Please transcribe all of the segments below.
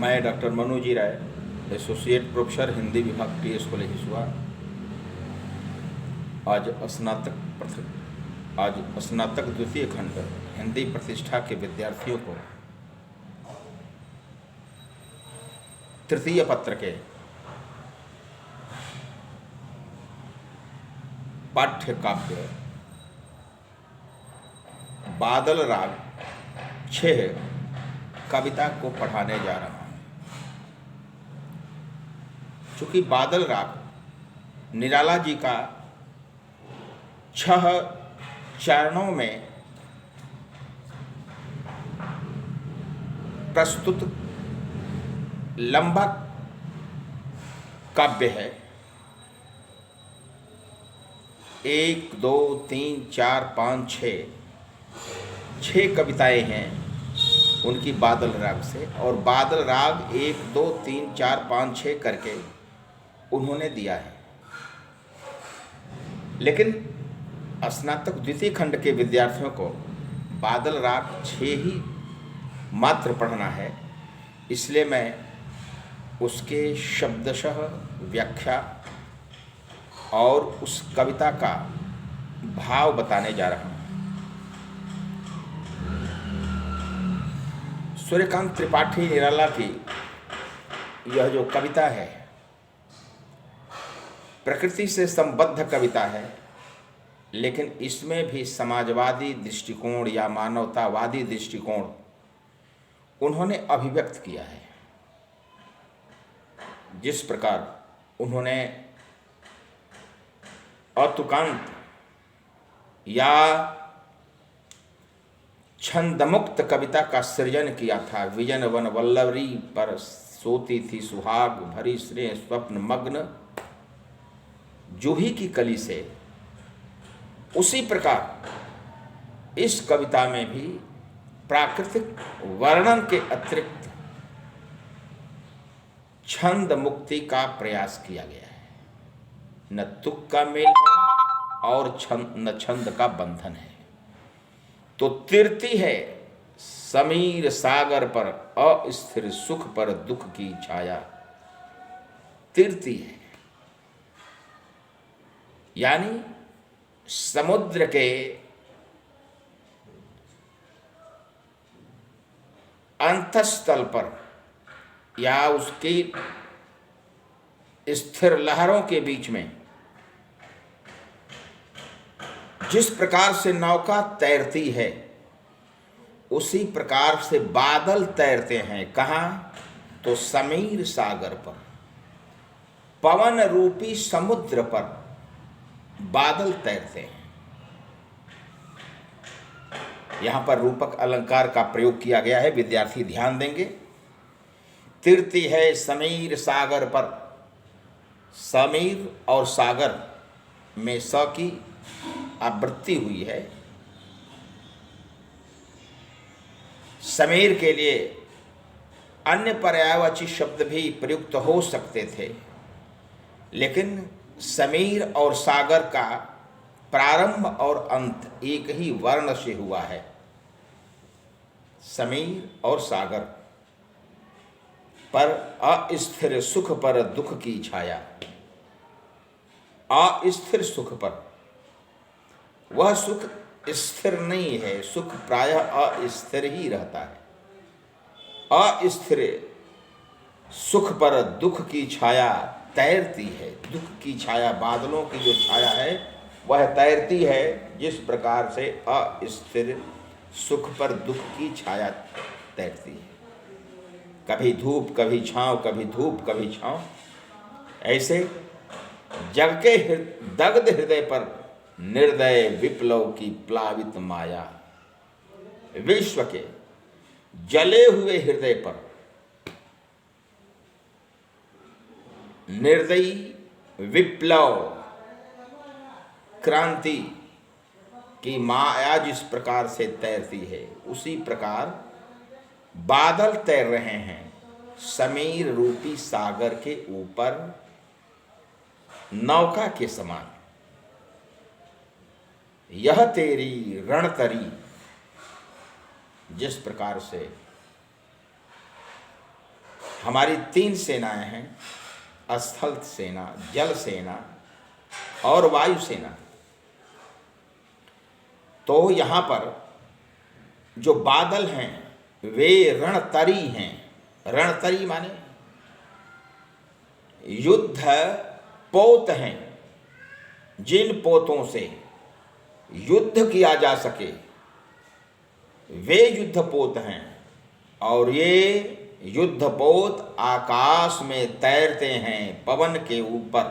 मैं डॉक्टर मनोजी राय, associate professor Hindi विभाग TS college Hisua. आज स्नातक द्वितीय खंड हिंदी प्रतिष्ठा के विद्यार्थियों को तृतीय पत्र के पाठ्य काव्य बादल राग 6 कविता को पढ़ाने जा रहा हूँ। चूँकि बादल राग निराला जी का 6 चरणों में प्रस्तुत लंबा काव्य है, 1 2 3 4 5 6 कविताएं हैं उनकी बादल राग से, और बादल राग 1 2 3 4 5 6 करके उन्होंने दिया है। लेकिन स्नातक द्वितीय खंड के विद्यार्थियों को बादल राग 6 ही मात्र पढ़ना है, इसलिए मैं उसके शब्दशः व्याख्या और उस कविता का भाव बताने जा रहा हूँ। सूर्यकांत त्रिपाठी निराला की यह जो कविता है प्रकृति से संबद्ध कविता है, लेकिन इसमें भी समाजवादी दृष्टिकोण या मानवतावादी दृष्टिकोण उन्होंने अभिव्यक्त किया है। जिस प्रकार उन्होंने अतुकांत या छंदमुक्त कविता का सृजन किया था। विजन वन वल्लवरी पर सोती थी सुहाग, भरी स्नेह स्वप्न मग्न जूही की कली से, उसी प्रकार इस कविता में भी प्राकृतिक वर्णन के अतिरिक्त छंद मुक्ति का प्रयास किया गया है। न तुक का मेल है और न छंद का बंधन है। तो तीर्ति है समीर सागर पर अस्थिर सुख पर दुख की छाया। तीर्ति है यानी समुद्र के अंतस्थल पर या उसकी स्थिर लहरों के बीच में जिस प्रकार से नौका तैरती है, उसी प्रकार से बादल तैरते हैं। कहाँ? तो समीर सागर पर, पवन रूपी समुद्र पर बादल तैरते हैं। यहां पर रूपक अलंकार का प्रयोग किया गया है, विद्यार्थी ध्यान देंगे। तीर्ति है समीर सागर पर, समीर और सागर में स की आवृत्ति हुई है। समीर के लिए अन्य पर्यायवाची शब्द भी प्रयुक्त हो सकते थे, लेकिन समीर और सागर का प्रारंभ और अंत एक ही वर्ण से हुआ है। समीर और सागर पर अस्थिर सुख पर दुख की छाया। अस्थिर सुख पर, वह सुख स्थिर नहीं है, सुख प्रायः अस्थिर ही रहता है। अस्थिर सुख पर दुख की छाया तैरती है। दुख की छाया, बादलों की जो छाया है वह तैरती है, जिस प्रकार से अस्थिर सुख पर दुख की छाया तैरती है। कभी धूप कभी छांव, कभी धूप कभी छांव। ऐसे जग के दग्ध हृदय पर निर्दय विप्लव की प्लावित माया। विश्व के जले हुए हृदय पर निर्दयी विप्लव क्रांति की माया जिस प्रकार से तैरती है, उसी प्रकार बादल तैर रहे हैं समीर रूपी सागर के ऊपर नौका के समान। यह तेरी रणतरी जिस प्रकार से हमारी 3 सेनाएं हैं, स्थल सेना, जल सेना और वायु सेना। तो यहाँ पर जो बादल हैं वे रणतरी हैं। रणतरी माने युद्ध पोत हैं, जिन पोतों से युद्ध किया जा सके वे युद्ध पोत हैं। और ये युद्ध पोत आकाश में तैरते हैं, पवन के ऊपर,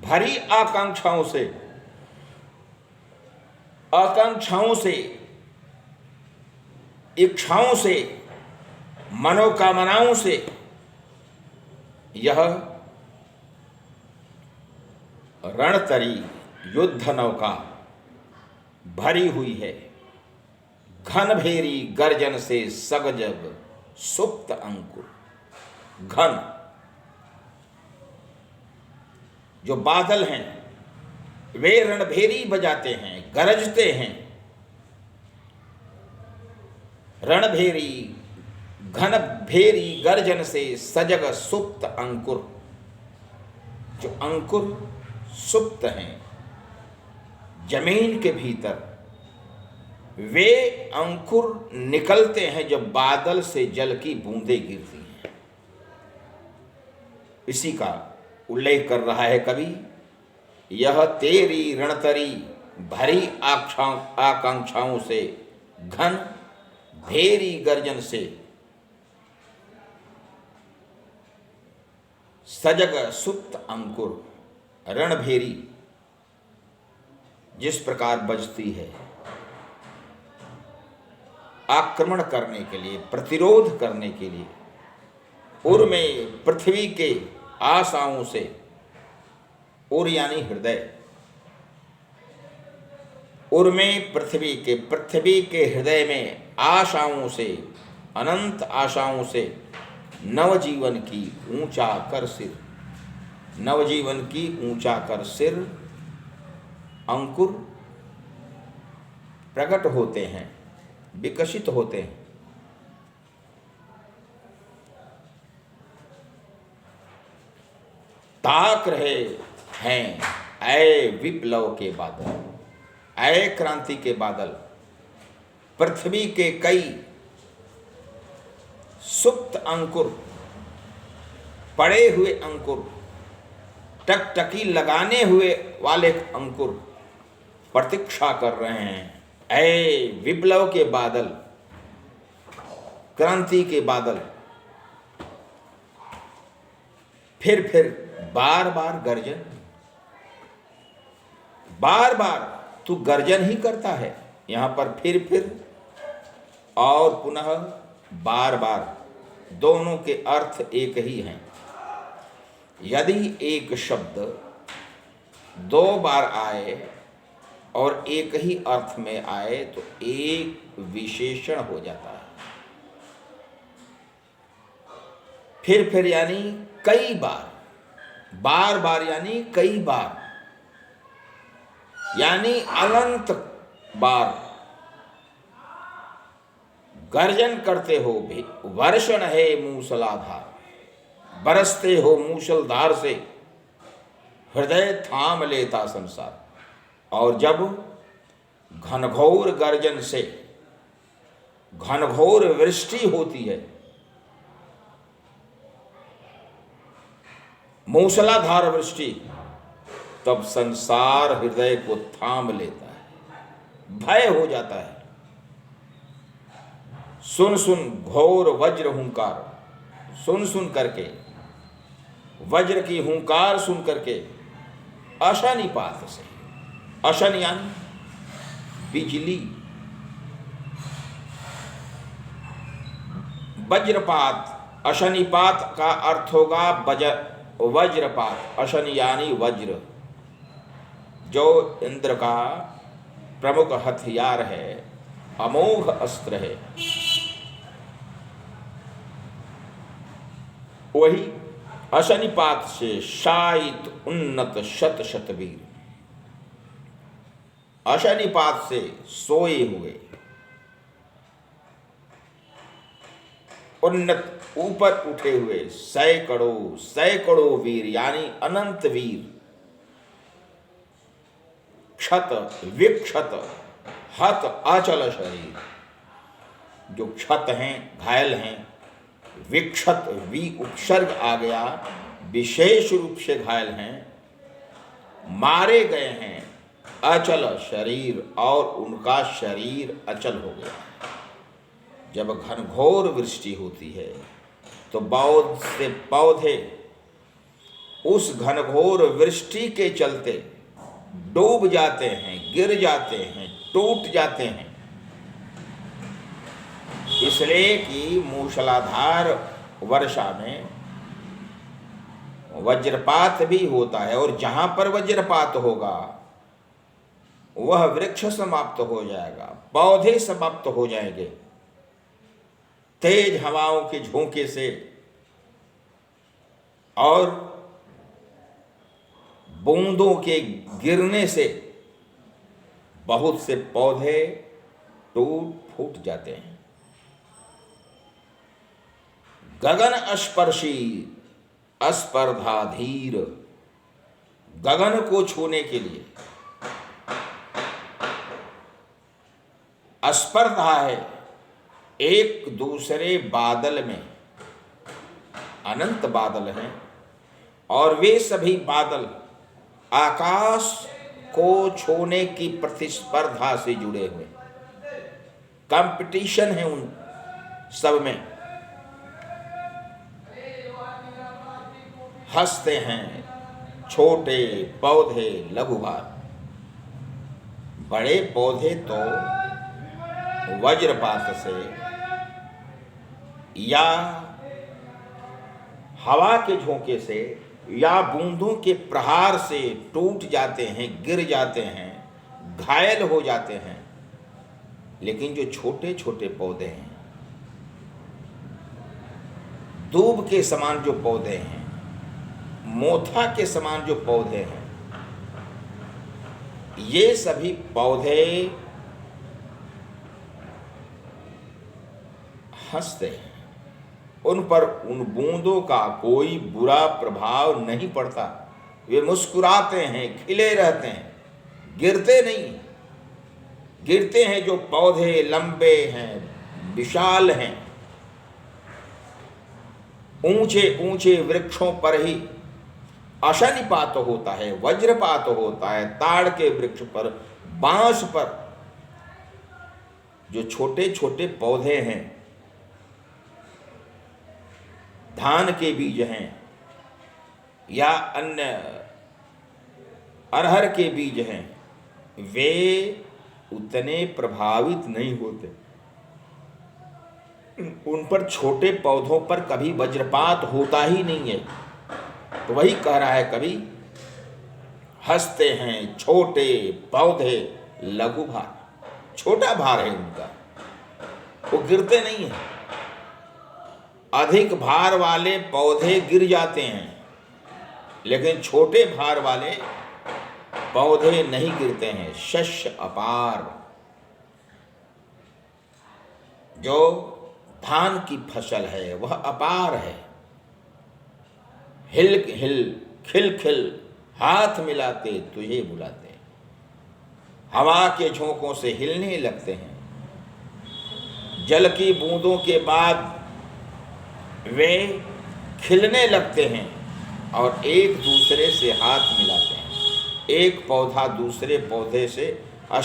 भरी आकांक्षाओं से, इच्छाओं से, मनोकामनाओं से यह रणतरी युद्ध नौका भरी हुई है। घनभेरी गर्जन से सगजग सुप्त अंकुर। घन जो बादल हैं वे रणभेरी बजाते हैं, गरजते हैं। रणभेरी घनभेरी गर्जन से सजग सुप्त अंकुर। जो अंकुर सुप्त हैं जमीन के भीतर, वे अंकुर निकलते हैं जब बादल से जल की बूंदें गिरती हैं। इसी का उल्लेख कर रहा है कवि। यह तेरी रणतरी भरी आकांक्षाओं से, घन भेरी गर्जन से, सजग सुप्त अंकुर। रणभेरी जिस प्रकार बजती है आक्रमण करने के लिए, प्रतिरोध करने के लिए, उर में पृथ्वी के आशाओं से, उर यानी हृदय, उर में पृथ्वी के हृदय में आशाओं से, अनंत आशाओं से नवजीवन की ऊंचा कर सिर, नवजीवन की ऊंचा कर सिर अंकुर प्रकट होते हैं, विकसित होते हैं। ताक रहे हैं ऐ विप्लव के बादल, ऐ क्रांति के बादल। पृथ्वी के कई सुप्त अंकुर, पड़े हुए अंकुर, टकटकी लगाने हुए वाले अंकुर प्रतीक्षा कर रहे हैं। ऐ विप्लव के बादल, क्रांति के बादल। फिर बार बार गर्जन, बार बार तू गर्जन ही करता है। यहां पर फिर और पुनः बार बार, दोनों के अर्थ एक ही हैं। यदि एक शब्द 2 बार आए और एक ही अर्थ में आए तो एक विशेषण हो जाता है। फिर यानी कई बार, बार बार यानी कई बार, यानी अनंत बार गर्जन करते हो भी। वर्षण है मूसलाधार, बरसते हो मूसलधार से, हृदय थाम लेता संसार। और जब घनघोर गर्जन से घनघोर वृष्टि होती है, मूसलाधार वृष्टि, तब संसार हृदय को थाम लेता है, भय हो जाता है। सुन सुन घोर वज्र हुंकार, सुन करके वज्र की हुंकार सुन करके, अशनिपात से, अशन यानी बिजली, वज्रपात, अशनिपात का अर्थ होगा वज्रपात। अशन यानी वज्र, जो इंद्र का प्रमुख हथियार है, अमोघ अस्त्र है। वही अशनिपात से शायित उन्नत शत शतवीर, अशनिपात से सोए हुए उन्नत ऊपर उठे हुए सैकड़ों सैकड़ों वीर यानी अनंत वीर, क्षत विक्षत हत अचल शरीर, जो क्षत हैं घायल हैं, विक्षत वी उपसर्ग आ गया, विशेष रूप से घायल हैं, मारे गए हैं, अचल शरीर और उनका शरीर अचल हो गया। जब घनघोर वृष्टि होती है तो बहुत से पौधे उस घनघोर वृष्टि के चलते डूब जाते हैं, गिर जाते हैं, टूट जाते हैं, इसलिए कि मूसलाधार वर्षा में वज्रपात भी होता है, और जहां पर वज्रपात होगा वह वृक्ष समाप्त हो जाएगा, पौधे समाप्त हो जाएंगे। तेज हवाओं के झोंके से और बूंदों के गिरने से बहुत से पौधे टूट फूट जाते हैं। गगन स्पर्शी अस्पर्धाधीर, गगन को छूने के लिए स्पर्धा है, एक दूसरे बादल में अनंत बादल हैं और वे सभी बादल आकाश को छूने की प्रतिस्पर्धा से जुड़े हुए, कंपटीशन है उन सब में। हंसते हैं छोटे पौधे लघुभार, बड़े पौधे तो वज्रपात से या हवा के झोंके से या बूंदों के प्रहार से टूट जाते हैं, गिर जाते हैं, घायल हो जाते हैं। लेकिन जो छोटे छोटे पौधे हैं, दूब के समान जो पौधे हैं, मोथा के समान जो पौधे हैं, ये सभी पौधे हंसते हैं, उन पर उन बूंदों का कोई बुरा प्रभाव नहीं पड़ता, वे मुस्कुराते हैं, खिले रहते हैं, गिरते नहीं। गिरते हैं जो पौधे लंबे हैं, विशाल हैं, ऊंचे ऊंचे वृक्षों पर ही अशनिपात होता है, वज्रपात होता है। ताड़ के वृक्ष पर, बांस पर जो छोटे छोटे पौधे हैं, धान के बीज हैं या अन्य अरहर के बीज हैं, वे उतने प्रभावित नहीं होते। उन पर, छोटे पौधों पर कभी वज्रपात होता ही नहीं है। तो वही कह रहा है कवि, हंसते हैं छोटे पौधे लघु भार, छोटा भार है उनका, वो गिरते नहीं हैं। अधिक भार वाले पौधे गिर जाते हैं, लेकिन छोटे भार वाले पौधे नहीं गिरते हैं। शस्य अपार, जो धान की फसल है वह अपार है। हिल हिल खिल खिल हाथ मिलाते तुझे बुलाते, हवा के झोंकों से हिलने लगते हैं। जल की बूंदों के बाद वे खिलने लगते हैं और एक दूसरे से हाथ मिलाते हैं। एक पौधा दूसरे पौधे से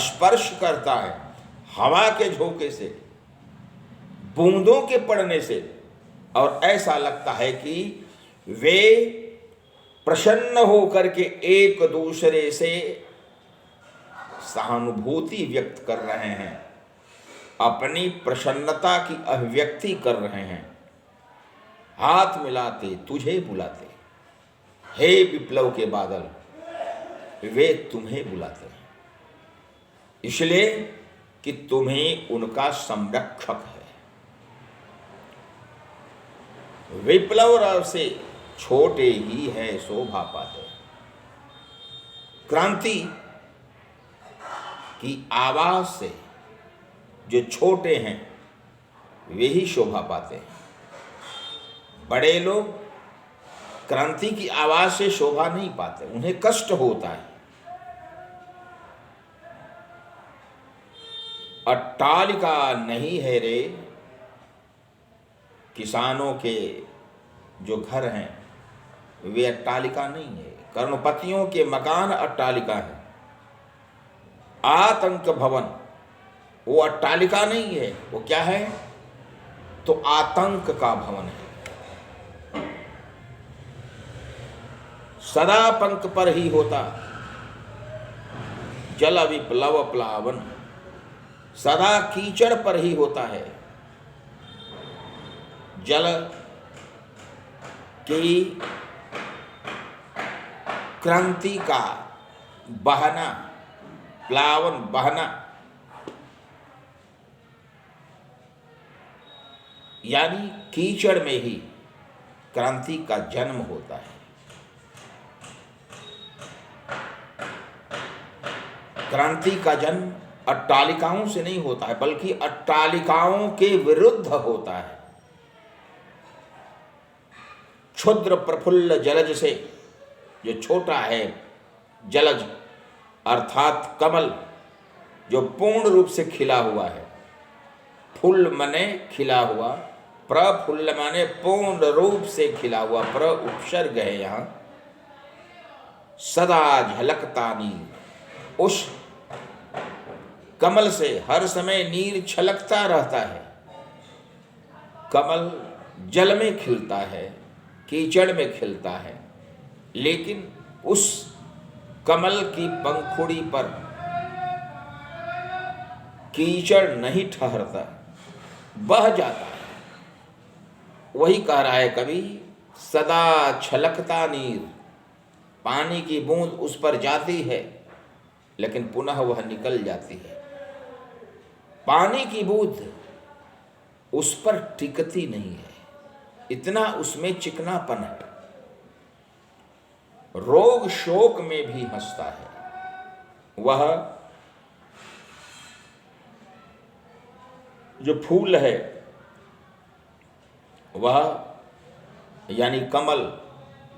स्पर्श करता है, हवा के झोंके से, बूंदों के पड़ने से, और ऐसा लगता है कि वे प्रसन्न होकर के एक दूसरे से सहानुभूति व्यक्त कर रहे हैं, अपनी प्रसन्नता की अभिव्यक्ति कर रहे हैं। हाथ मिलाते तुझे बुलाते, हे विप्लव के बादल, वे तुम्हें बुलाते हैं, इसलिए कि तुम्हें उनका संरक्षक है। विप्लव रव से छोटे ही है शोभा पाते, क्रांति की आवाज से जो छोटे हैं वे ही शोभा पाते हैं। बड़े लोग क्रांति की आवाज से शोभा नहीं पाते, उन्हें कष्ट होता है। अट्टालिका नहीं है रे, किसानों के जो घर हैं वे अट्टालिका नहीं है, करोड़पतियों के मकान अट्टालिका है। आतंक भवन वो अट्टालिका नहीं है, वो क्या है? तो आतंक का भवन है। सदा पंख पर ही होता जल विप्लव प्लावन, सदा कीचड़ पर ही होता है जल की क्रांति का बहना, प्लावन बहना, यानी कीचड़ में ही क्रांति का जन्म होता है। क्रांति का जन्म अट्टालिकाओं से नहीं होता है, बल्कि अट्टालिकाओं के विरुद्ध होता है। क्षुद्र प्रफुल्ल जलज से, जो छोटा है जलज अर्थात कमल, जो पूर्ण रूप से खिला हुआ है, फुल माने खिला हुआ, प्रफुल्ल माने पूर्ण रूप से खिला हुआ, प्र उपसर्ग है यहाँ। सदा झलकता नीर, उस कमल से हर समय नीर छलकता रहता है। कमल जल में खिलता है, कीचड़ में खिलता है, लेकिन उस कमल की पंखुड़ी पर कीचड़ नहीं ठहरता, बह जाता है। वही कह रहा है कवि, सदा छलकता नीर, पानी की बूंद उस पर जाती है लेकिन पुनः वह निकल जाती है। पानी की बूंद उस पर टिकती नहीं है, इतना उसमें चिकनापन है। रोग शोक में भी हंसता है। वह जो फूल है वह यानी कमल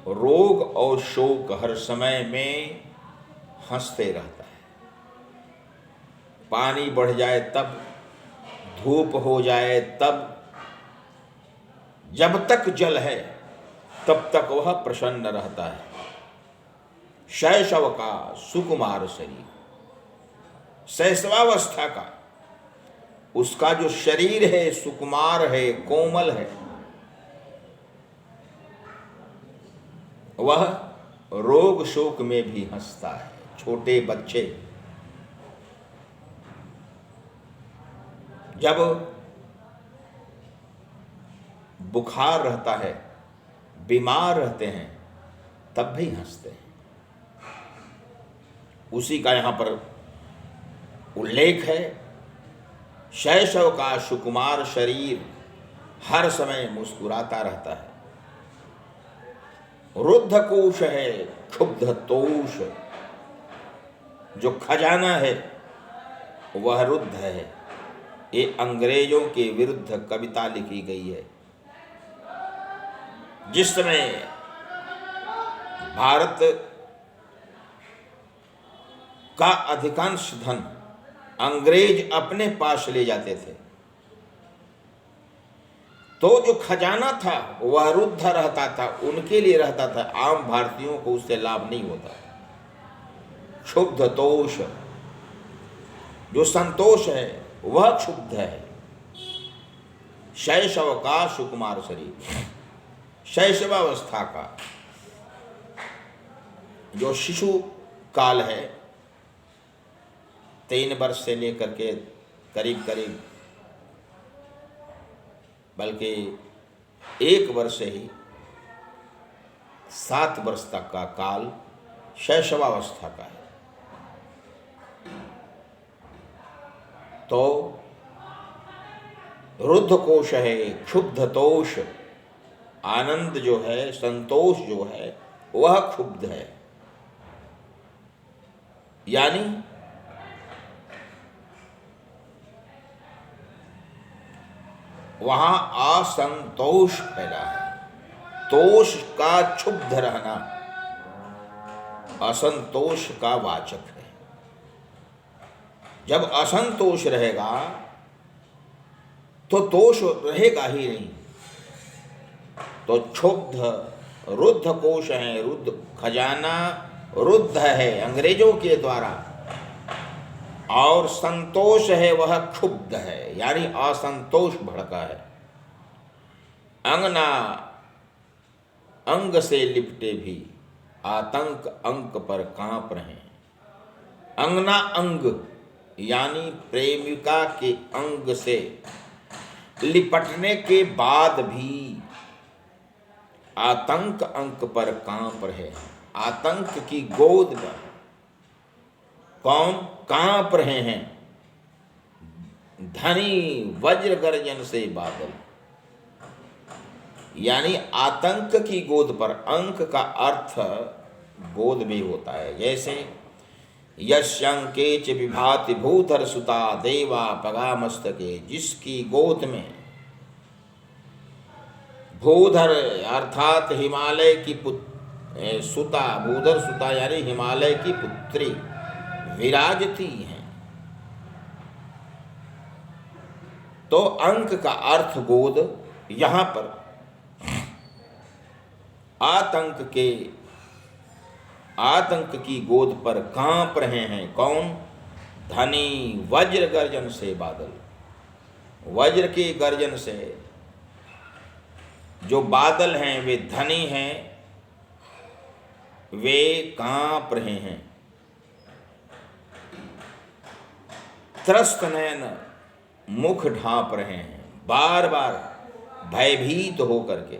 रोग और शोक हर समय में हंसते रहता है। पानी बढ़ जाए तब, धूप हो जाए तब, जब तक जल है तब तक वह प्रसन्न रहता है। शैशव का सुकुमार शरीर, शैशवावस्था का उसका जो शरीर है सुकुमार है, कोमल है, वह रोग शोक में भी हंसता है। छोटे बच्चे जब बुखार रहता है, बीमार रहते हैं, तब भी हंसते हैं। उसी का यहाँ पर उल्लेख है। शैशव का सुकुमार शरीर हर समय मुस्कुराता रहता है। रुद्ध कोश है क्षुब्ध तोष, जो खजाना है वह रुद्ध है। ये अंग्रेजों के विरुद्ध कविता लिखी गई है। जिस समय भारत का अधिकांश धन अंग्रेज अपने पास ले जाते थे, तो जो खजाना था वह रुद्ध रहता था, उनके लिए रहता था। आम भारतीयों को उससे लाभ नहीं होता। क्षुब्ध तोष, जो संतोष है वह क्षुब्ध है। शैशव का सुकुमार शरीर, शैशवावस्था का जो शिशु काल है, 3 वर्ष से लेकर के करीब करीब बल्कि 1 वर्ष से ही 7 वर्ष तक का काल शैशवावस्था का है। तो रुद्ध कोश है, क्षुब्ध तोष, आनंद जो है, संतोष जो है वह क्षुब्ध है। यानी वहां असंतोष फैला है। तोष का क्षुब्ध रहना असंतोष का वाचक है। जब असंतोष रहेगा तो तोष रहेगा ही नहीं। तो क्षुब्ध रुद्ध कोश है, रुद्ध खजाना रुद्ध है अंग्रेजों के द्वारा, और संतोष है वह क्षुब्ध है, यानी असंतोष भड़का है। अंगना अंग से लिपटे भी आतंक अंक पर कांप रहे। अंगना अंग यानी प्रेमिका के अंग से लिपटने के बाद भी आतंक अंक पर कांप रहे। आतंक की गोद में कौन कांप रहे हैं? धनी वज्र गर्जन से बादल, यानी आतंक की गोद पर। अंक का अर्थ गोद भी होता है, जैसे यशंकेच विभाति भूधर सुता देवा पगा मस्तके, जिसकी गोद में भूधर अर्थात हिमालय की सुता, भूधर सुता यानी हिमालय की पुत्री विराजती हैं। तो अंक का अर्थ गोद। यहां पर आतंक की गोद पर कांप रहे हैं कौन? धनी वज्र गर्जन से बादल। वज्र की गर्जन से जो बादल हैं वे धनी हैं, वे कांप रहे हैं। त्रस्त नयन मुख ढांप रहे हैं, बार बार भयभीत होकर के।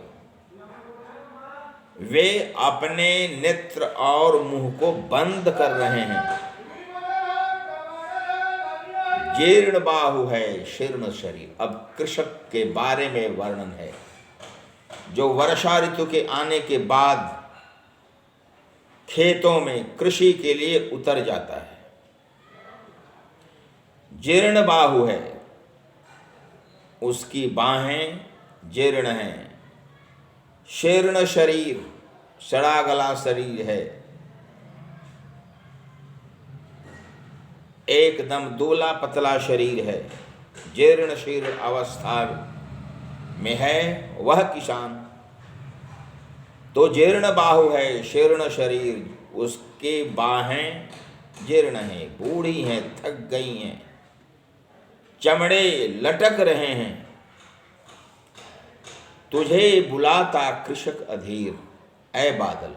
वे अपने नेत्र और मुंह को बंद कर रहे हैं। जीर्ण बाहु है शीर्ण शरीर। अब कृषक के बारे में वर्णन है, जो वर्षा ऋतु के आने के बाद खेतों में कृषि के लिए उतर जाता है। जीर्ण बाहु है, उसकी बाहें जीर्ण हैं। शीर्ण शरीर, सड़ा गला शरीर है, एकदम दूला पतला शरीर है। जीर्ण शीर्ण अवस्था में है वह किसान। तो जीर्ण बाहु है शीर्ण शरीर, उसके बाहें जीर्ण हैं, बूढ़ी हैं, थक गई हैं, चमड़े लटक रहे हैं। तुझे बुलाता कृषक अधीर। ऐ बादल,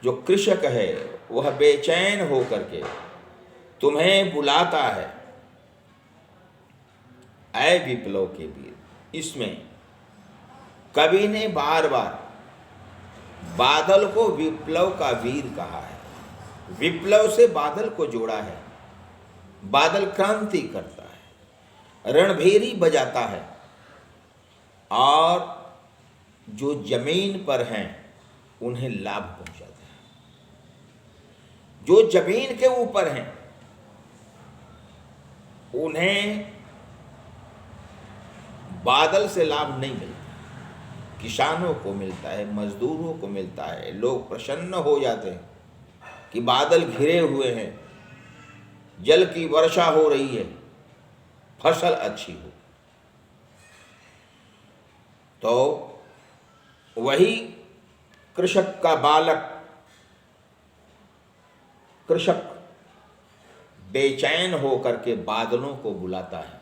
जो कृषक है वह बेचैन होकर के तुम्हें बुलाता है। ऐ विप्लव के वीर। इसमें कवि ने बार बार बादल को विप्लव का वीर कहा है। विप्लव से बादल को जोड़ा है। बादल क्रांति करता है, रणभेरी बजाता है, और जो जमीन पर हैं उन्हें लाभ पहुंचाता है। जो जमीन के ऊपर हैं उन्हें बादल से लाभ नहीं मिलता। किसानों को मिलता है, मजदूरों को मिलता है। लोग प्रसन्न हो जाते हैं कि बादल घिरे हुए हैं, जल की वर्षा हो रही है, फसल अच्छी हो। तो वही कृषक का बालक, कृषक बेचैन होकर के बादलों को बुलाता है।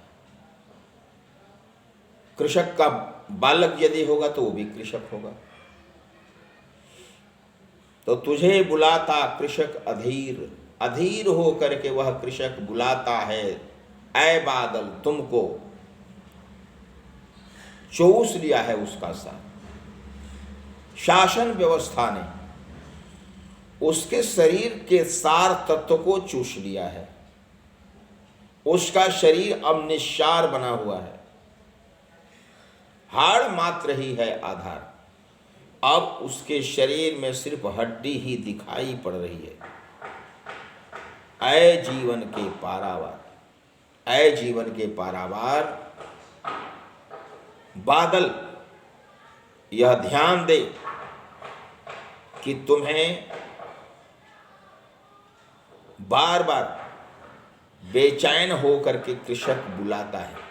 कृषक का बालक यदि होगा तो वो भी कृषक होगा। तो तुझे बुलाता कृषक अधीर। अधीर होकर के वह कृषक बुलाता है, ऐ बादल तुमको। चूस लिया है उसका साथ। शासन व्यवस्था ने उसके शरीर के सार तत्व को चूस लिया है। उसका शरीर अब निस्सार बना हुआ है, हाड़ मात्र ही है आधार। अब उसके शरीर में सिर्फ हड्डी ही दिखाई पड़ रही है। ऐ जीवन के पारावार, ऐ जीवन के पारावार। बादल यह ध्यान दे कि तुम्हें बार बार बेचैन होकर के कृषक बुलाता है।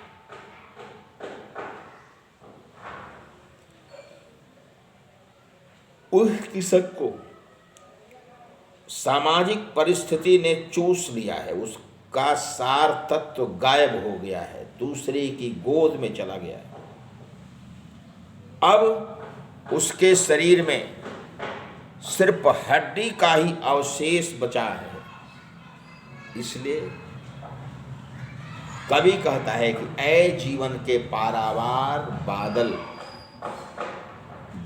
उस कृषक को सामाजिक परिस्थिति ने चूस लिया है, उसका सार तत्व गायब हो गया है, दूसरे की गोद में चला गया है। अब उसके शरीर में सिर्फ हड्डी का ही अवशेष बचा है। इसलिए कवि कहता है कि ऐ जीवन के पारावार बादल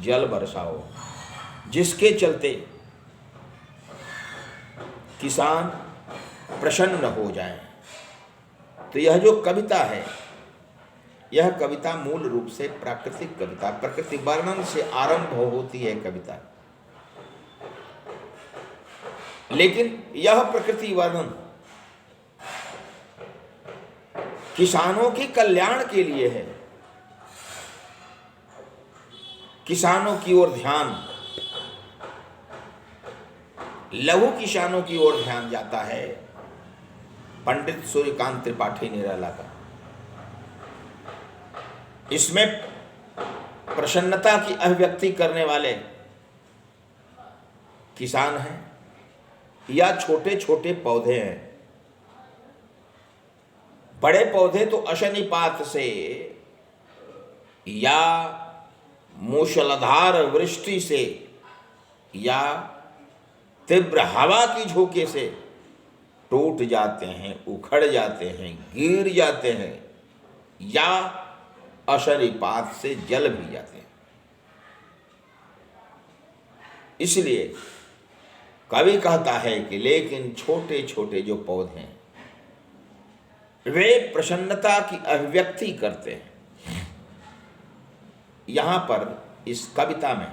जल बरसाओ, जिसके चलते किसान प्रसन्न हो जाए। तो यह जो कविता है, यह कविता मूल रूप से प्राकृतिक कविता, प्रकृति वर्णन से आरंभ होती है कविता। लेकिन यह प्रकृति वर्णन किसानों के कल्याण के लिए है। किसानों की ओर ध्यान, लघु किसानों की ओर ध्यान जाता है पंडित सूर्यकांत त्रिपाठी निराला का। इसमें प्रसन्नता की अभिव्यक्ति करने वाले किसान हैं या छोटे छोटे पौधे हैं। बड़े पौधे तो अशनिपात से या मूसलाधार वृष्टि से या तीव्र हवा की झोंके से टूट जाते हैं, उखड़ जाते हैं, गिर जाते हैं या अशनिपात से जल भी जाते हैं। इसलिए कवि कहता है कि लेकिन छोटे छोटे जो पौधे हैं वे प्रसन्नता की अभिव्यक्ति करते हैं। यहां पर इस कविता में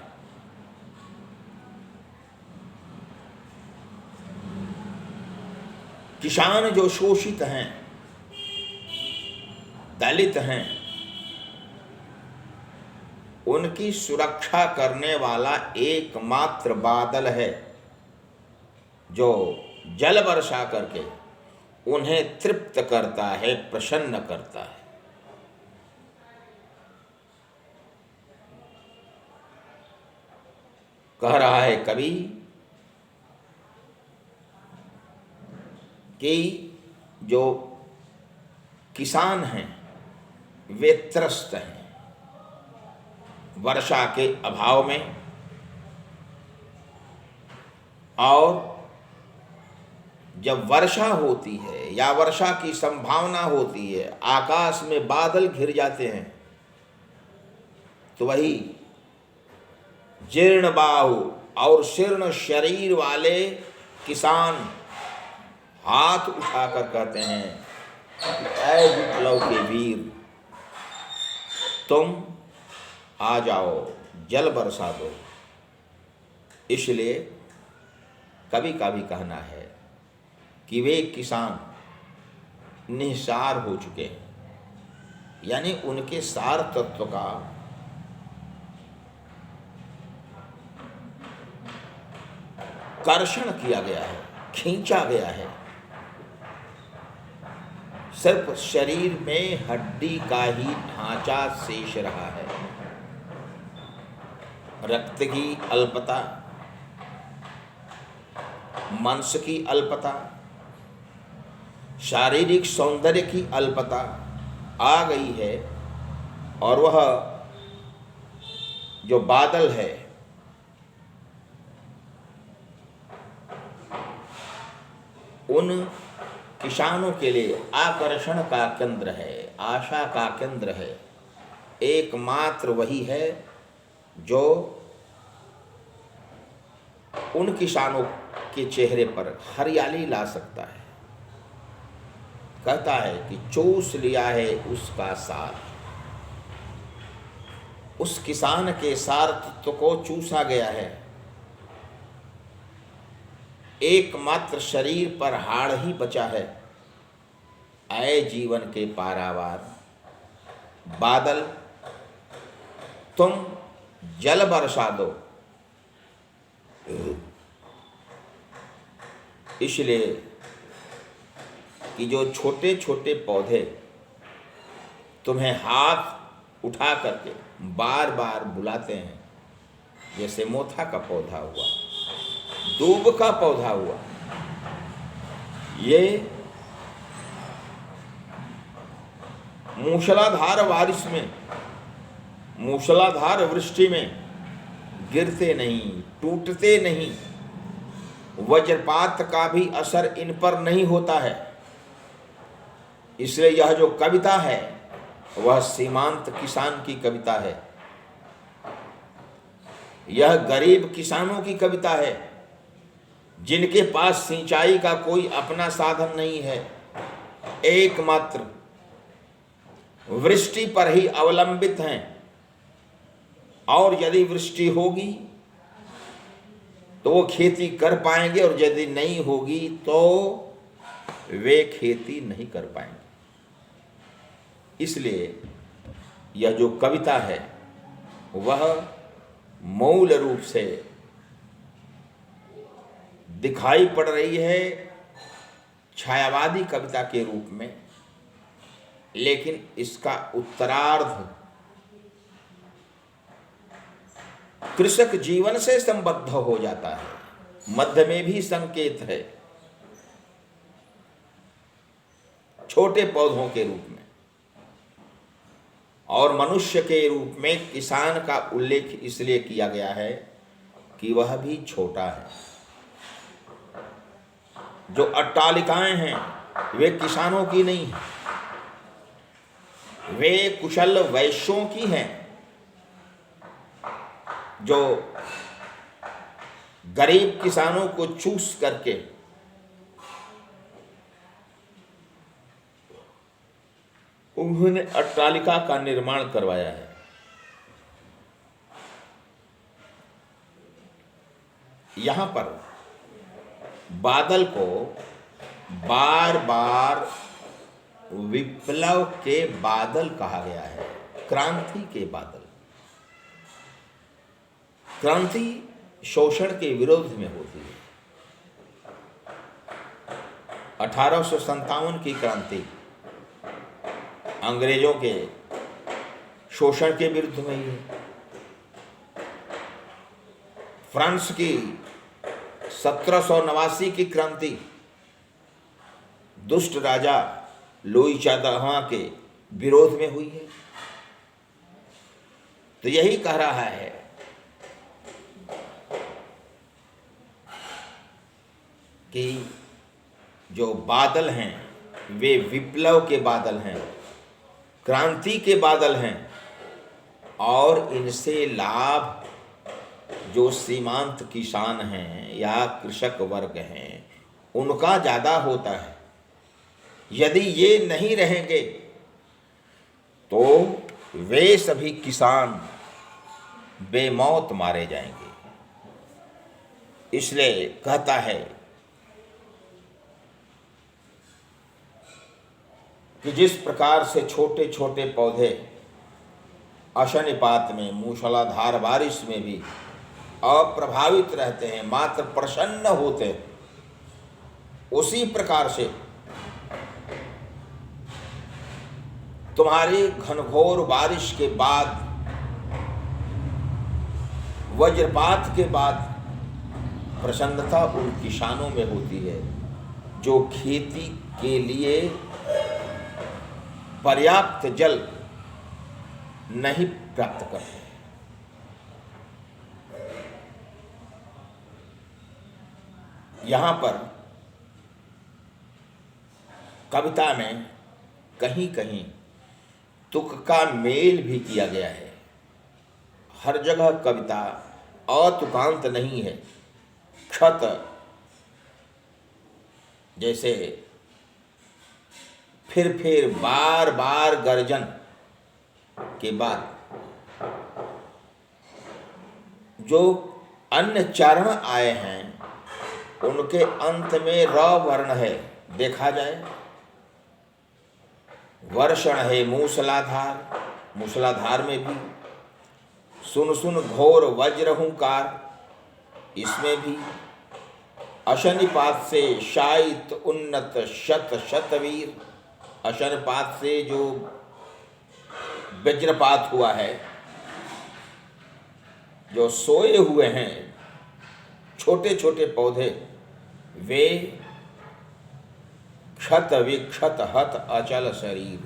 किसान जो शोषित हैं, दलित हैं, उनकी सुरक्षा करने वाला एकमात्र बादल है जो जल वर्षा करके उन्हें तृप्त करता है, प्रसन्न करता है। कह रहा है कवि कि जो किसान हैं वे त्रस्त हैं वर्षा के अभाव में, और जब वर्षा होती है या वर्षा की संभावना होती है, आकाश में बादल घिर जाते हैं, तो वही जीर्ण बाहु और शीर्ण शरीर वाले किसान हाथ उठाकर कहते हैं ऐ विप्लव के वीर, तुम आ जाओ, जल बरसा दो। इसलिए कवि का भी कहना है कि वे किसान निस्सार हो चुके हैं, यानी उनके सार तत्व का कर्षण किया गया है, खींचा गया है। सिर्फ शरीर में हड्डी का ही ढांचा शेष रहा है। रक्त की अल्पता, मांस की अल्पता, शारीरिक सौंदर्य की अल्पता आ गई है, और वह जो बादल है उन किसानों के लिए आकर्षण का केंद्र है, आशा का केंद्र है। एकमात्र वही है जो उन किसानों के चेहरे पर हरियाली ला सकता है। कहता है कि चूस लिया है उसका सार, उस किसान के सार तत्व को चूसा गया है। एकमात्र शरीर पर हाड़ ही बचा है। ऐ जीवन के पारावार बादल, तुम जल बरसा दो। इसलिए कि जो छोटे छोटे पौधे तुम्हें हाथ उठा करके बार बार बुलाते हैं, जैसे मोथा का पौधा हुआ, दूब का पौधा हुआ, ये मूसलाधार बारिश में, मूसलाधार वृष्टि में गिरते नहीं, टूटते नहीं, वज्रपात का भी असर इन पर नहीं होता है। इसलिए यह जो कविता है वह सीमांत किसान की कविता है, यह गरीब किसानों की कविता है, जिनके पास सिंचाई का कोई अपना साधन नहीं है, एकमात्र वृष्टि पर ही अवलंबित हैं। और यदि वृष्टि होगी तो वो खेती कर पाएंगे, और यदि नहीं होगी तो वे खेती नहीं कर पाएंगे। इसलिए यह जो कविता है वह मूल रूप से दिखाई पड़ रही है छायावादी कविता के रूप में, लेकिन इसका उत्तरार्ध कृषक जीवन से संबद्ध हो जाता है, मध्य में भी संकेत है छोटे पौधों के रूप में, और मनुष्य के रूप में किसान का उल्लेख इसलिए किया गया है कि वह भी छोटा है। जो अट्टालिकाएं हैं वे किसानों की नहीं हैं, वे कुशल वैश्यों की हैं, जो गरीब किसानों को चूस करके उन्होंने अट्टालिका का निर्माण करवाया है। यहां पर बादल को बार बार विप्लव के बादल कहा गया है, क्रांति के बादल। क्रांति शोषण के विरोध में होती है। 1857 की क्रांति अंग्रेजों के शोषण के विरुद्ध में ही है। फ्रांस की 1789 की क्रांति दुष्ट राजा लुई 14वां के विरोध में हुई है। तो यही कह रहा है कि जो बादल हैं वे विप्लव के बादल हैं, क्रांति के बादल हैं, और इनसे लाभ जो सीमांत किसान हैं या कृषक वर्ग हैं उनका ज़्यादा होता है। यदि ये नहीं रहेंगे तो वे सभी किसान बेमौत मारे जाएंगे। इसलिए कहता है कि जिस प्रकार से छोटे छोटे पौधे अशनिपात में, मूसलाधार बारिश में भी अप्रभावित रहते हैं, मात्र प्रसन्न होते हैं, उसी प्रकार से तुम्हारी घनघोर बारिश के बाद, वज्रपात के बाद प्रसन्नता उन किसानों में होती है जो खेती के लिए पर्याप्त जल नहीं प्राप्त करते। यहाँ पर कविता में कहीं कहीं तुक का मेल भी किया गया है। हर जगह कविता अतुकांत नहीं है। क्षत जैसे फिर बार बार गर्जन के बाद जो अन्य चरण आए हैं उनके अंत में र वर्ण है, देखा जाए। वर्षण है मूसलाधार, मूसलाधार में भी सुन सुन घोर वज्र हुंकार, इसमें भी अशनिपात से शायित उन्नत शत शतवीर, अशनपात से जो वज्रपात हुआ है, जो सोए हुए हैं छोटे छोटे पौधे, वे क्षत विक्षत हत अचल शरीर,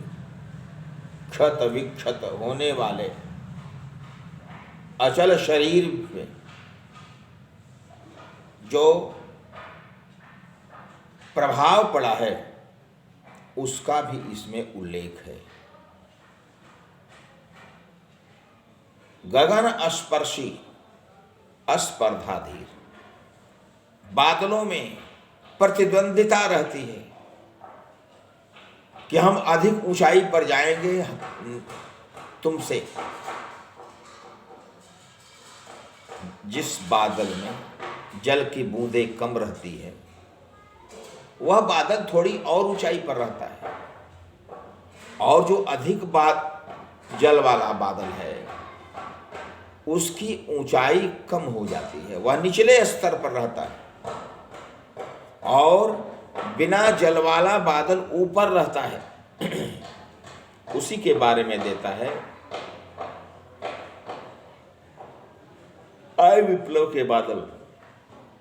क्षत विक्षत होने वाले अचल शरीर में जो प्रभाव पड़ा है उसका भी इसमें उल्लेख है। गगन स्पर्शी अस्पर्धाधीर, बादलों में प्रतिद्वंदिता रहती है कि हम अधिक ऊंचाई पर जाएंगे तुमसे। जिस बादल में जल की बूंदें कम रहती है वह बादल थोड़ी और ऊंचाई पर रहता है, और जो अधिक जल वाला बादल है उसकी ऊंचाई कम हो जाती है, वह निचले स्तर पर रहता है, और बिना जल वाला बादल ऊपर रहता है। उसी के बारे में देता है, आए विप्लव के बादल,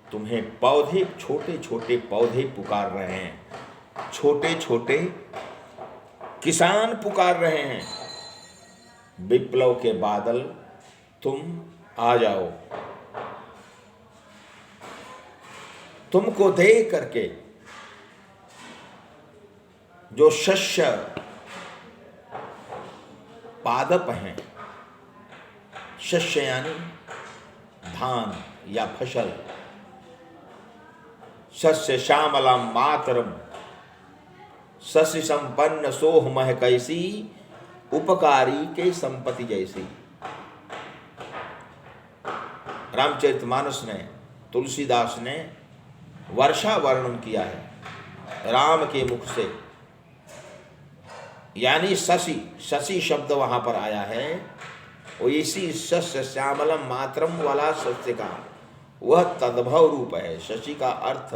तुम्हें पौधे, छोटे छोटे पौधे पुकार रहे हैं, छोटे छोटे किसान पुकार रहे हैं, विप्लव के बादल तुम आ जाओ। तुमको देख करके जो शस्य पादप हैं, शस्य यानी धान या फसल, शस्य श्यामलम मातरम शशि संपन्न सोह मह कैसी, उपकारी के संपत्ति जैसी। रामचरितमानस ने, तुलसीदास ने वर्षा वर्णन किया है राम के मुख से, यानी शशि, शशि शब्द वहां पर आया है, वो इसी शस्य श्यामलम मातरम वाला शस्य का वह तद्भव रूप है। शशि का अर्थ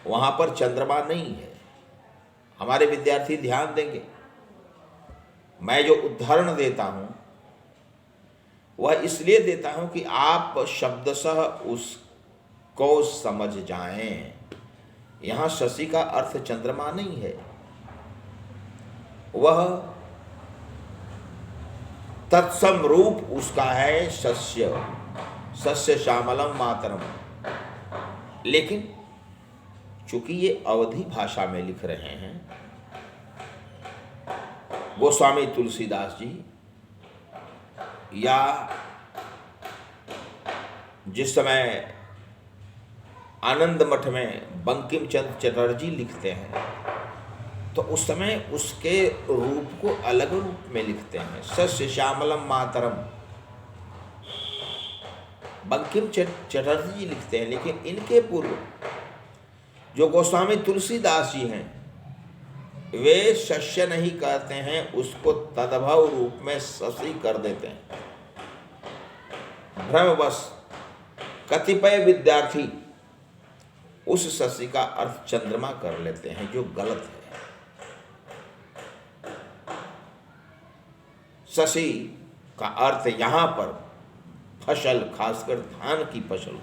वहां पर चंद्रमा नहीं है। हमारे विद्यार्थी ध्यान देंगे, मैं जो उदाहरण देता हूं वह इसलिए देता हूं कि आप शब्दशः उसको समझ जाएं। यहां शशि का अर्थ चंद्रमा नहीं है, वह तत्सम रूप उसका है शस्य, शस्य श्यामलम मातरम। लेकिन चूंकि ये अवधी भाषा में लिख रहे हैं गोस्वामी तुलसीदास जी, या जिस समय आनंद मठ में बंकिम चंद्र चटर्जी लिखते हैं तो उस समय उसके रूप को अलग रूप में लिखते हैं, शस्य श्यामलम मातरम, बंकिम चटर्जी जी लिखते हैं। लेकिन इनके पूर्व जो गोस्वामी तुलसीदास जी हैं वे शस्य नहीं कहते हैं, उसको तद्भव रूप में शशि कर देते हैं। भ्रमवश कतिपय विद्यार्थी उस शशि का अर्थ चंद्रमा कर लेते हैं, जो गलत है। शशि का अर्थ यहां पर फसल, खासकर धान की फसल।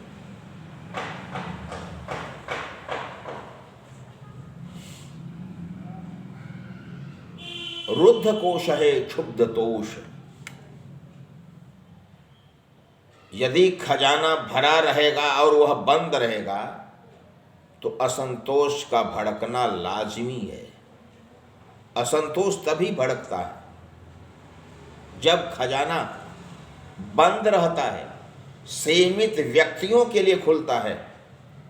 रुद्ध कोश है क्षुब्ध तोष, यदि खजाना भरा रहेगा और वह बंद रहेगा तो असंतोष का भड़कना लाजिमी है। असंतोष तभी भड़कता है जब खजाना बंद रहता है, सीमित व्यक्तियों के लिए खुलता है,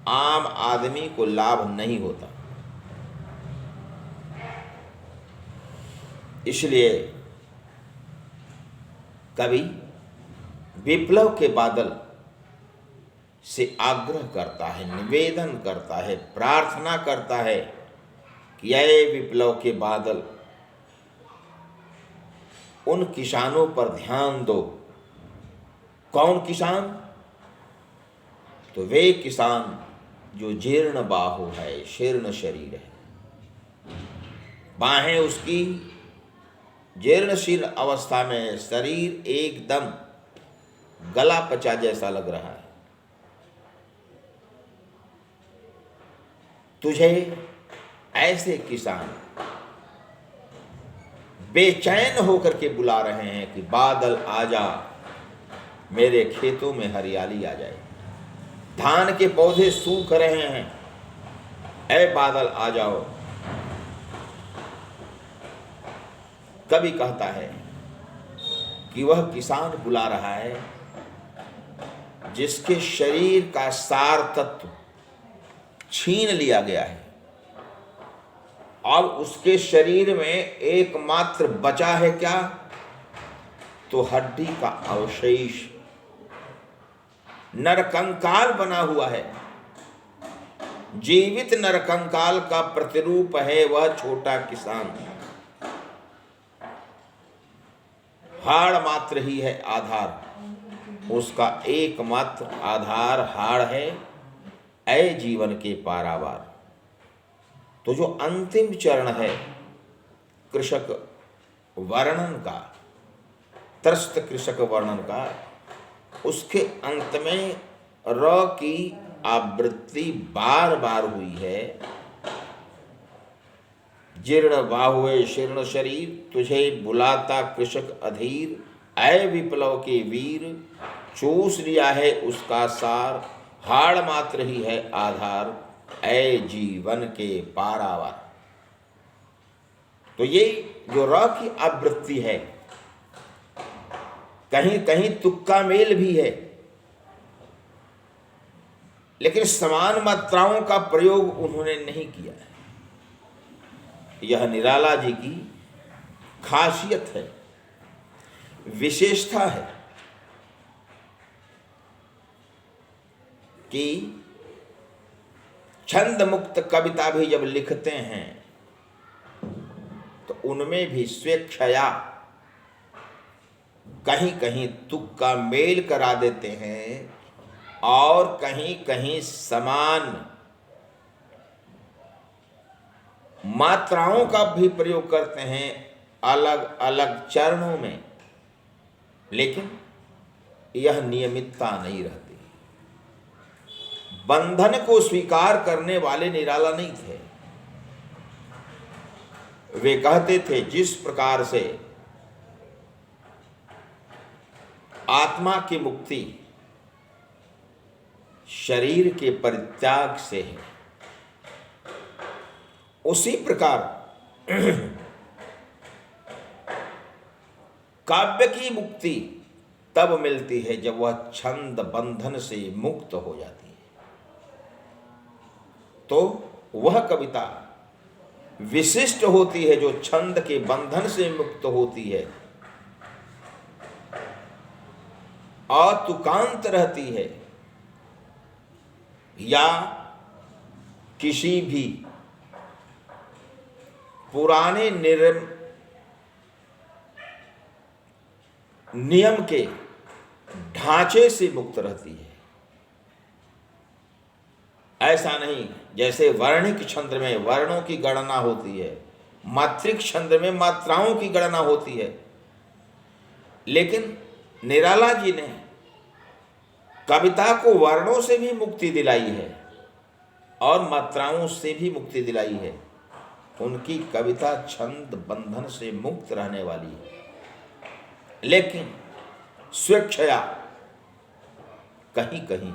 आम आदमी को लाभ नहीं होता। इसलिए कवि विप्लव के बादल से आग्रह करता है, निवेदन करता है, प्रार्थना करता है कि ये विप्लव के बादल उन किसानों पर ध्यान दो कौन किसान? तो वे किसान जो जीर्ण बाहु है, शीर्ण शरीर है, बाहें उसकी जीर्ण शीर्ण अवस्था में, शरीर एकदम गला पचा जैसा लग रहा है। तुझे ऐसे किसान बेचैन होकर के बुला रहे हैं कि बादल आ जा, मेरे खेतों में हरियाली आ जाए, धान के पौधे सूख रहे हैं, ऐ बादल आ जाओ। कवि कहता है कि वह किसान बुला रहा है जिसके शरीर का सार तत्व छीन लिया गया है, और उसके शरीर में एकमात्र बचा है क्या? तो हड्डी का अवशेष, नरकंकाल बना हुआ है। जीवित नरकंकाल का प्रतिरूप है वह छोटा किसान। हाड़ मात्र ही है आधार, उसका एकमात्र आधार हाड़ है, ऐ जीवन के पारावार। तो जो अंतिम चरण है कृषक वर्णन का, त्रस्त कृषक वर्णन का, उसके अंत में र की आवृत्ति बार बार हुई है। जीर्ण बाहुए शीर्ण शरीर, तुझे बुलाता कृषक अधीर, ऐ विप्लव के वीर, चूस लिया है उसका सार, हाड़ मात्र ही है आधार, ऐ जीवन के पारावार। तो ये जो र की आवृत्ति है, कहीं कहीं तुक्का मेल भी है, लेकिन समान मात्राओं का प्रयोग उन्होंने नहीं किया है। यह निराला जी की खासियत है, विशेषता है कि छंद मुक्त कविता भी जब लिखते हैं तो उनमें भी स्वेच्छया कहीं कहीं तुक्का मेल करा देते हैं, और कहीं कहीं समान मात्राओं का भी प्रयोग करते हैं अलग अलग चरणों में, लेकिन यह नियमितता नहीं रहती। बंधन को स्वीकार करने वाले निराला नहीं थे। वे कहते थे जिस प्रकार से आत्मा की मुक्ति शरीर के परित्याग से है, उसी प्रकार काव्य की मुक्ति तब मिलती है जब वह छंद बंधन से मुक्त हो जाती है। तो वह कविता विशिष्ट होती है जो छंद के बंधन से मुक्त होती है, अतुकांत रहती है, या किसी भी पुराने नियम के ढांचे से मुक्त रहती है। ऐसा नहीं जैसे वर्णिक छंद में वर्णों की गणना होती है, मात्रिक छंद में मात्राओं की गणना होती है, लेकिन निराला जी ने कविता को वर्णों से भी मुक्ति दिलाई है और मात्राओं से भी मुक्ति दिलाई है। उनकी कविता छंद बंधन से मुक्त रहने वाली है, लेकिन स्वेच्छया कहीं कहीं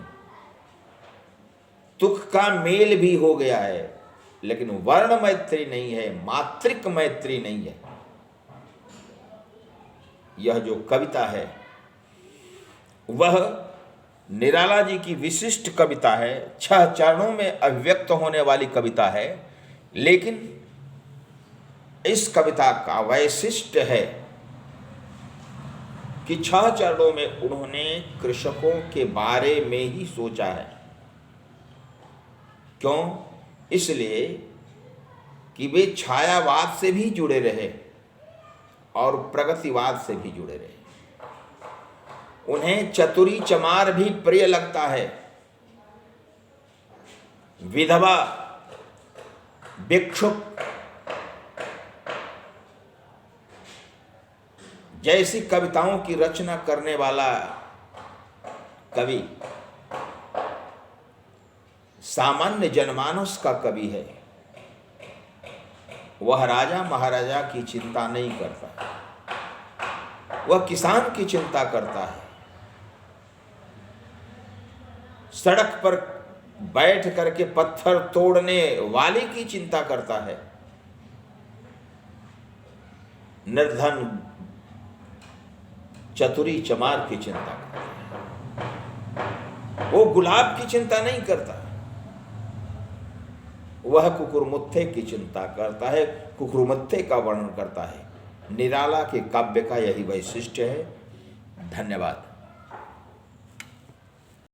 तुक का मेल भी हो गया है, लेकिन वर्ण मैत्री नहीं है, मात्रिक मैत्री नहीं है। यह जो कविता है वह निराला जी की विशिष्ट कविता है, 6 चरणों में अभिव्यक्त होने वाली कविता है, लेकिन इस कविता का वैशिष्ट्य है कि 6 चरणों में उन्होंने कृषकों के बारे में ही सोचा है। क्यों? इसलिए कि वे छायावाद से भी जुड़े रहे और प्रगतिवाद से भी जुड़े रहे। उन्हें चतुरी चमार भी प्रिय लगता है। विधवा, भिक्षुक जैसी कविताओं की रचना करने वाला कवि सामान्य जनमानस का कवि है। वह राजा महाराजा की चिंता नहीं करता, वह किसान की चिंता करता है। सड़क पर बैठ करके पत्थर तोड़ने वाले की चिंता करता है। निर्धन चतुरी चमार की चिंता करता है। वो गुलाब की चिंता नहीं करता, वह कुकुरमुत्थे की चिंता करता है, कुकुरमुत्थे का वर्णन करता है। निराला के काव्य का यही वैशिष्ट्य है। धन्यवाद।